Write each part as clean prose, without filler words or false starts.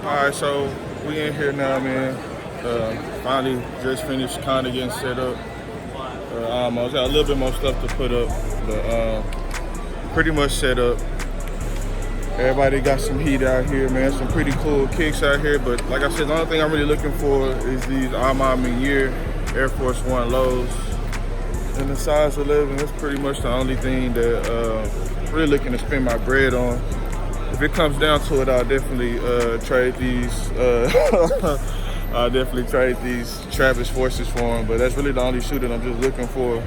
Alright, so we in here now, man. Finally just finished kind of getting set up. Almost got a little bit more stuff to put up, but pretty much set up. Everybody got some heat out here, man. Some pretty cool kicks out here, but like I said, the only thing I'm really looking for is these MAniere Air Force One lows. And the size 11, that's pretty much the only thing that I'm really looking to spend my bread on. If it comes down to it, I'll definitely trade these. I'll definitely trade these Travis Forces for them, but that's really the only shoe that I'm just looking for.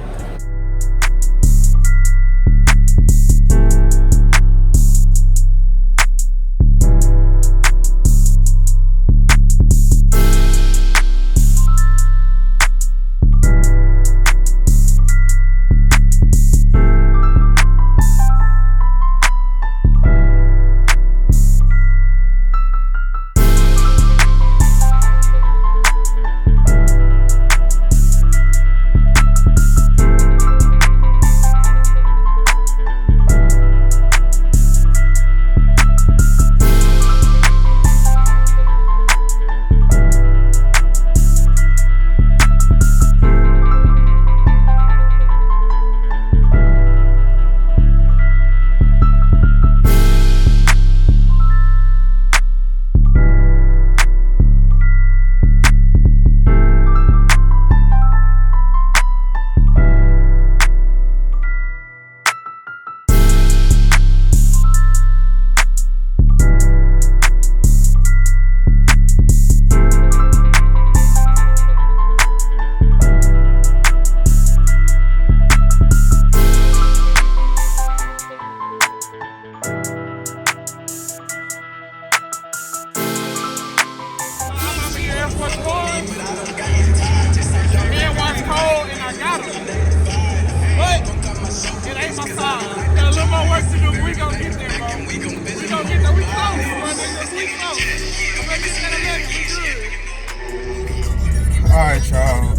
Alright, y'all.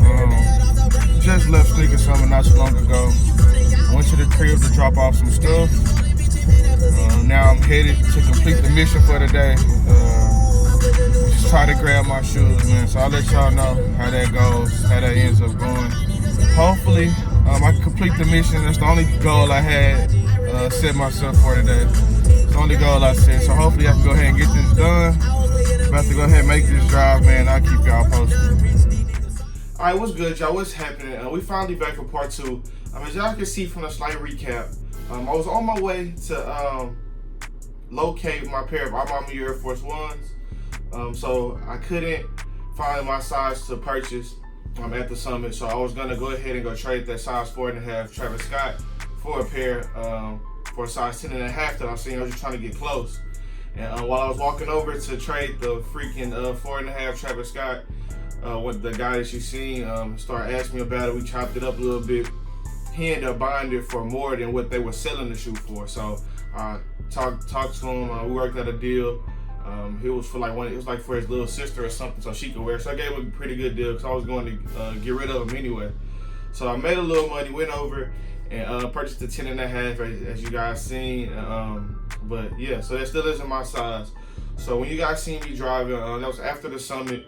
Just left Sneaker Summer not too long ago. Went to the crib to drop off some stuff. Now I'm headed to complete the mission for the day. Just try to grab my shoes, man. So I'll let y'all know how that goes, how that ends up going. Hopefully, I can complete the mission. That's the only goal I had set myself for today. It's the only goal I set. So hopefully I can go ahead and get this done. About to go ahead and make this drive, man. I'll keep y'all posted. All right, what's good, y'all? What's happening? We finally back for part two. As y'all can see from the slight recap, I was on my way to locate my pair of MAniere Air Force Ones. So I couldn't find my size to purchase at the summit. So I was gonna go ahead and go trade that size 4.5 Travis Scott for a pair for a size 10.5 that I seen. I was just trying to get close. And while I was walking over to trade the freaking 4.5 Travis Scott, with the guy that you seen started asking me about it. We chopped it up a little bit. He ended up buying it for more than what they were selling the shoe for. So I talked to him. We worked out a deal. It was for it was like for his little sister or something, so she could wear. So I gave him a pretty good deal because I was going to get rid of him anyway. So I made a little money, went over and purchased the 10.5 as you guys seen. But yeah, so that still isn't my size. So when you guys seen me driving, that was after the summit.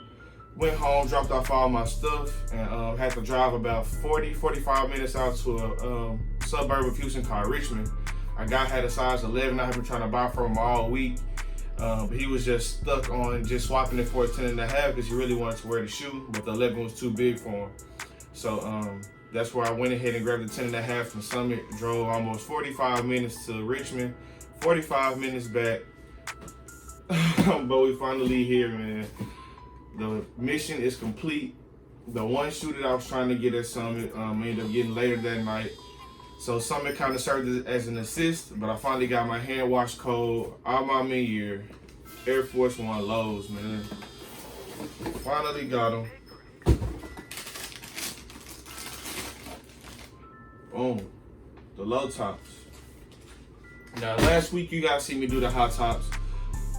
Went home, dropped off all my stuff, and had to drive about 40-45 minutes out to a suburb of Houston called Richmond. I had a size 11 I have been trying to buy from him all week. But he was just stuck on just swapping it for a 10.5 because he really wanted to wear the shoe, but the 11 was too big for him. So that's where I went ahead and grabbed the 10.5 from Summit, drove almost 45 minutes to Richmond, 45 minutes back. But we finally here, man. The mission is complete. The one shoe that I was trying to get at Summit ended up getting later that night. So Summit kind of served as an assist, but I finally got my hand wash code, MAniere Air Force One lows, man. Finally got them. Boom. The low tops. Now last week you guys see me do the high tops.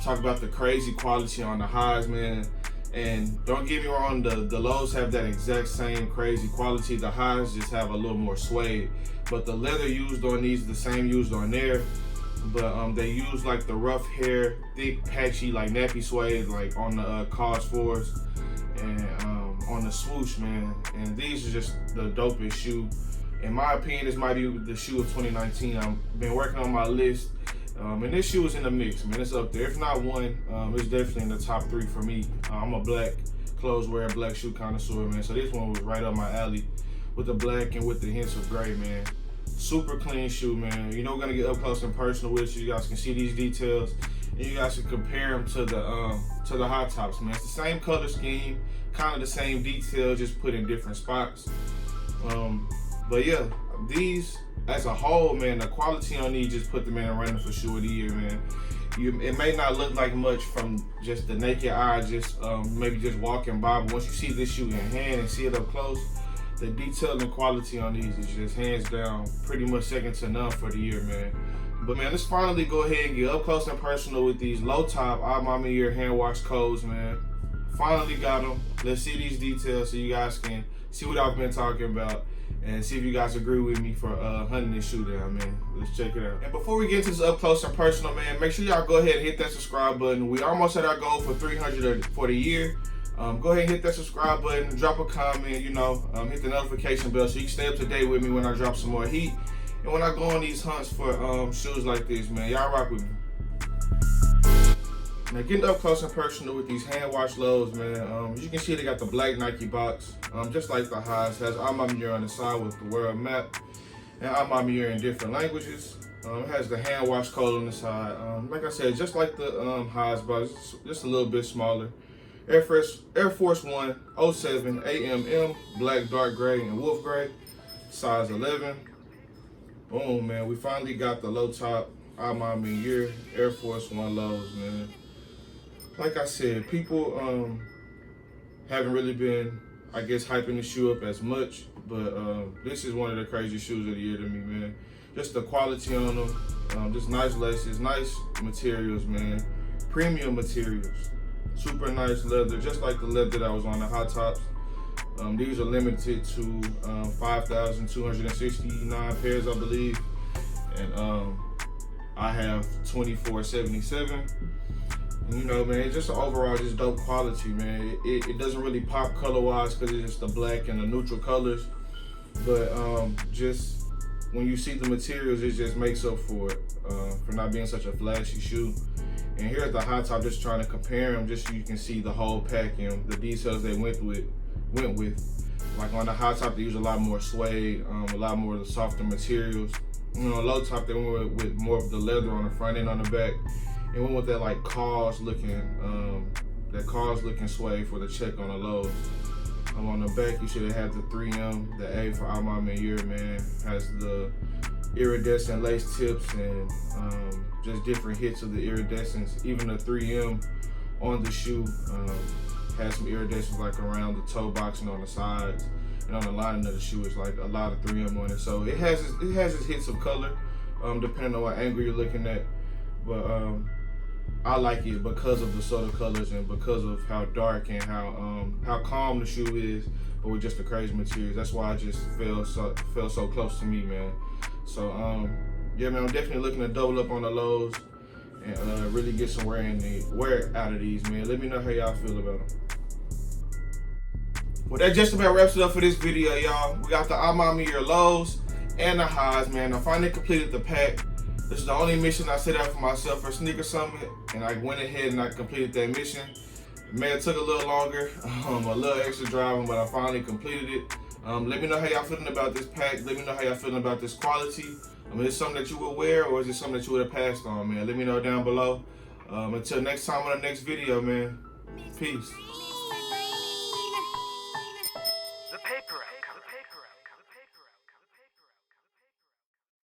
Talk about the crazy quality on the highs, man. And don't get me wrong, the lows have that exact same crazy quality. The highs just have a little more suede. But the leather used on these is the same used on there. but they use like the rough hair, thick, patchy, like nappy suede, like on the Cause 4s and on the swoosh, man. And these are just the dopest shoe. In my opinion, this might be the shoe of 2019. I've been working on my list, and this shoe is in the mix, man. It's up there. If not one, it's definitely in the top 3 for me. I'm a black clothes wear, black shoe connoisseur, man. So this one was right up my alley with the black and with the hints of gray, man. Super clean shoe, man. You know, we're gonna get up close and personal with it so you guys can see these details, and you guys can compare them to the hot tops, man. It's the same color scheme, kind of the same detail, just put in different spots. But yeah, these as a whole, man, the quality on these just put them in a running for shoe of the year, man. It may not look like much from just the naked eye, just maybe just walking by, but once you see this shoe in hand and see it up close, the detail and quality on these is just hands down pretty much second to none for the year, man. But man, let's finally go ahead and get up close and personal with these low top MAniere hand wash codes, man. Finally got them. Let's see these details so you guys can see what I've been talking about and see if you guys agree with me for hunting this shoe down, man. Let's check it out. And before we get into this up close and personal, man, make sure y'all go ahead and hit that subscribe button. We almost hit our goal for 300 for the year. Go ahead and hit that subscribe button, drop a comment, you know, hit the notification bell so you can stay up to date with me when I drop some more heat and when I go on these hunts for shoes like this, man. Y'all rock with me. Now getting up close and personal with these hand wash lows, man. As you can see, they got the black Nike box, just like the highs. Has MAniere on the side with the world map and MAniere in different languages. It has the hand wash code on the side. Like I said, just like the highs box, just a little bit smaller. Air Force One 07 AMM, black, dark gray, and wolf gray, size 11. Boom, man. We finally got the low top MAniere Air Force One lows, man. Like I said, people haven't really been, I guess, hyping the shoe up as much, but this is one of the craziest shoes of the year to me, man. Just the quality on them, just nice laces, nice materials, man. Premium materials. Super nice leather, just like the leather that was on the hot tops. These are limited to 5,269 pairs, I believe. And I have 2477. You know, man, it's just overall just dope quality, man. It doesn't really pop color-wise because it's just the black and the neutral colors. But just when you see the materials, it just makes up for it, for not being such a flashy shoe. And here at the hot top, just trying to compare them, just so you can see the whole pack and the details they went with. Like on the hot top, they use a lot more suede, a lot more of the softer materials. You know, low top, they went with more of the leather on the front end, on the back. And went with that like cause looking suede for the check on the lows. On the back, you should have had the 3M, the A for MAniere, man. Has the iridescent lace tips and just different hits of the iridescence. Even the 3M on the shoe has some iridescence like around the toe box and on the sides. And on the lining of the shoe, it's like a lot of 3M on it. So it has its hits of color, depending on what angle you're looking at. But I like it because of the subtle colors and because of how dark and how calm the shoe is, but with just the crazy materials. That's why I just felt so close to me, man. So yeah, man, I'm definitely looking to double up on the lows and really get some wear out of these, man. Let me know how y'all feel about them. Well, that just about wraps it up for this video, y'all. We got the MAniere lows and the highs, man. I finally completed the pack. This is the only mission I set out for myself for Sneaker Summit, and I went ahead and I completed that mission. It may have took a little longer, a little extra driving, but I finally completed it. Let me know how y'all feeling about this pack. Let me know how y'all feeling about this quality. I mean, is it something that you would wear, or is it something that you would have passed on, man? Let me know down below. Until next time on the next video, man. Peace.